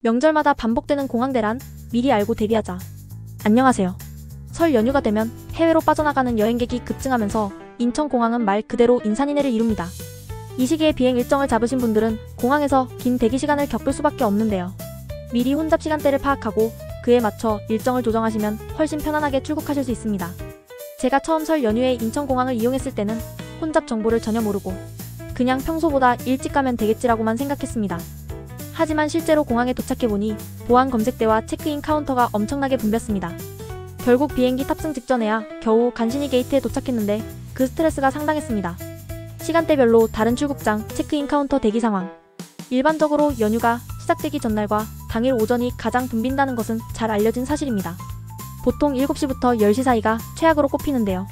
명절마다 반복되는 공항 대란, 미리 알고 대비하자. 안녕하세요. 설 연휴가 되면 해외로 빠져나가는 여행객이 급증하면서 인천공항은 말 그대로 인산인해를 이룹니다. 이 시기에 비행 일정을 잡으신 분들은 공항에서 긴 대기 시간을 겪을 수밖에 없는데요. 미리 혼잡 시간대를 파악하고 그에 맞춰 일정을 조정하시면 훨씬 편안하게 출국하실 수 있습니다. 제가 처음 설 연휴에 인천공항을 이용했을 때는 혼잡 정보를 전혀 모르고 그냥 평소보다 일찍 가면 되겠지라고만 생각했습니다. 하지만 실제로 공항에 도착해보니 보안 검색대와 체크인 카운터가 엄청나게 붐볐습니다. 결국 비행기 탑승 직전에야 겨우 간신히 게이트에 도착했는데 그 스트레스가 상당했습니다. 시간대별로 다른 출국장, 체크인 카운터 대기 상황. 일반적으로 연휴가 시작되기 전날과 당일 오전이 가장 붐빈다는 것은 잘 알려진 사실입니다. 보통 7시부터 10시 사이가 최악으로 꼽히는데요.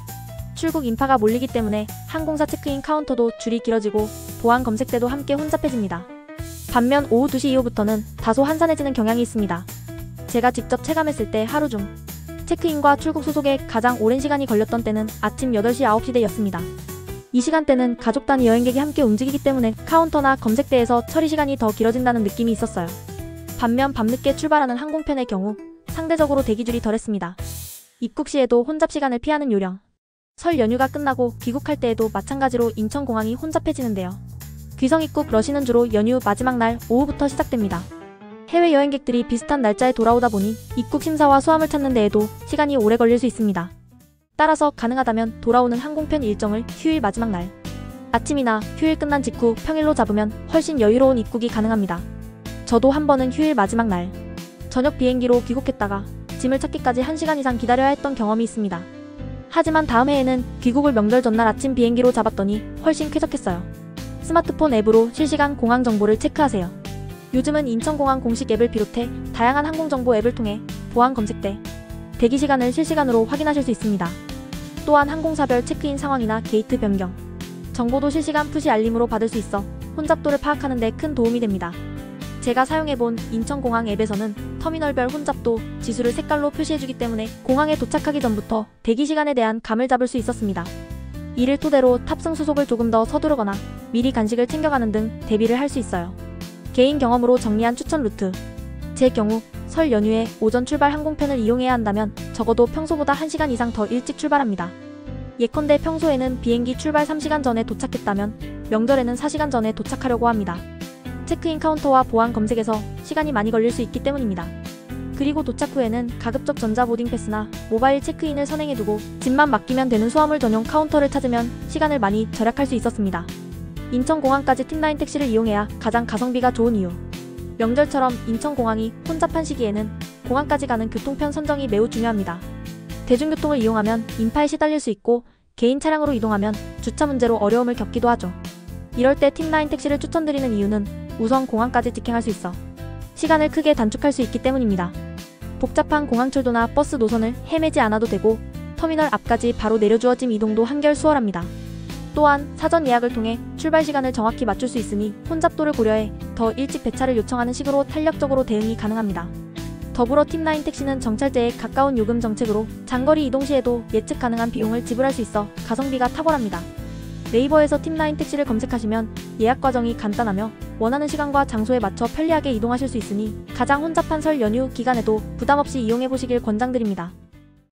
출국 인파가 몰리기 때문에 항공사 체크인 카운터도 줄이 길어지고 보안 검색대도 함께 혼잡해집니다. 반면 오후 2시 이후부터는 다소 한산해지는 경향이 있습니다. 제가 직접 체감했을 때 하루 중 체크인과 출국 소속에 가장 오랜 시간이 걸렸던 때는 아침 8시 9시대였습니다. 이 시간대는 가족 단위 여행객이 함께 움직이기 때문에 카운터나 검색대에서 처리 시간이 더 길어진다는 느낌이 있었어요. 반면 밤늦게 출발하는 항공편의 경우 상대적으로 대기줄이 덜했습니다. 입국 시에도 혼잡 시간을 피하는 요령. 설 연휴가 끝나고 귀국할 때에도 마찬가지로 인천공항이 혼잡해지는데요. 귀성 입국 러시는 주로 연휴 마지막 날 오후부터 시작됩니다. 해외 여행객들이 비슷한 날짜에 돌아오다 보니 입국 심사와 수함을 찾는 데에도 시간이 오래 걸릴 수 있습니다. 따라서 가능하다면 돌아오는 항공편 일정을 휴일 마지막 날, 아침이나 휴일 끝난 직후 평일로 잡으면 훨씬 여유로운 입국이 가능합니다. 저도 한 번은 휴일 마지막 날, 저녁 비행기로 귀국했다가 짐을 찾기까지 1시간 이상 기다려야 했던 경험이 있습니다. 하지만 다음 해에는 귀국을 명절 전날 아침 비행기로 잡았더니 훨씬 쾌적했어요. 스마트폰 앱으로 실시간 공항 정보를 체크하세요. 요즘은 인천공항 공식 앱을 비롯해 다양한 항공정보 앱을 통해 보안 검색대, 대기 시간을 실시간으로 확인하실 수 있습니다. 또한 항공사별 체크인 상황이나 게이트 변경, 정보도 실시간 푸시 알림으로 받을 수 있어 혼잡도를 파악하는 데 큰 도움이 됩니다. 제가 사용해본 인천공항 앱에서는 터미널별 혼잡도 지수를 색깔로 표시해주기 때문에 공항에 도착하기 전부터 대기 시간에 대한 감을 잡을 수 있었습니다. 이를 토대로 탑승 수속을 조금 더 서두르거나 미리 간식을 챙겨가는 등 대비를 할 수 있어요. 개인 경험으로 정리한 추천 루트. 제 경우 설 연휴에 오전 출발 항공편을 이용해야 한다면 적어도 평소보다 1시간 이상 더 일찍 출발합니다. 예컨대 평소에는 비행기 출발 3시간 전에 도착했다면 명절에는 4시간 전에 도착하려고 합니다. 체크인 카운터와 보안 검색에서 시간이 많이 걸릴 수 있기 때문입니다. 그리고 도착 후에는 가급적 전자보딩 패스나 모바일 체크인을 선행해두고 짐만 맡기면 되는 수화물 전용 카운터를 찾으면 시간을 많이 절약할 수 있었습니다. 인천공항까지 틴라인 택시를 이용해야 가장 가성비가 좋은 이유. 명절처럼 인천공항이 혼잡한 시기에는 공항까지 가는 교통편 선정이 매우 중요합니다. 대중교통을 이용하면 인파에 시달릴 수 있고 개인 차량으로 이동하면 주차 문제로 어려움을 겪기도 하죠. 이럴 때 틴라인 택시를 추천드리는 이유는 우선 공항까지 직행할 수 있어 시간을 크게 단축할 수 있기 때문입니다. 복잡한 공항철도나 버스 노선을 헤매지 않아도 되고 터미널 앞까지 바로 내려주어 짐 이동도 한결 수월합니다. 또한 사전 예약을 통해 출발 시간을 정확히 맞출 수 있으니 혼잡도를 고려해 더 일찍 배차를 요청하는 식으로 탄력적으로 대응이 가능합니다. 더불어 틴라인 택시는 정찰제에 가까운 요금 정책으로 장거리 이동 시에도 예측 가능한 비용을 지불할 수 있어 가성비가 탁월합니다. 네이버에서 틴라인 택시를 검색하시면 예약 과정이 간단하며 원하는 시간과 장소에 맞춰 편리하게 이동하실 수 있으니 가장 혼잡한 설 연휴 기간에도 부담없이 이용해보시길 권장드립니다.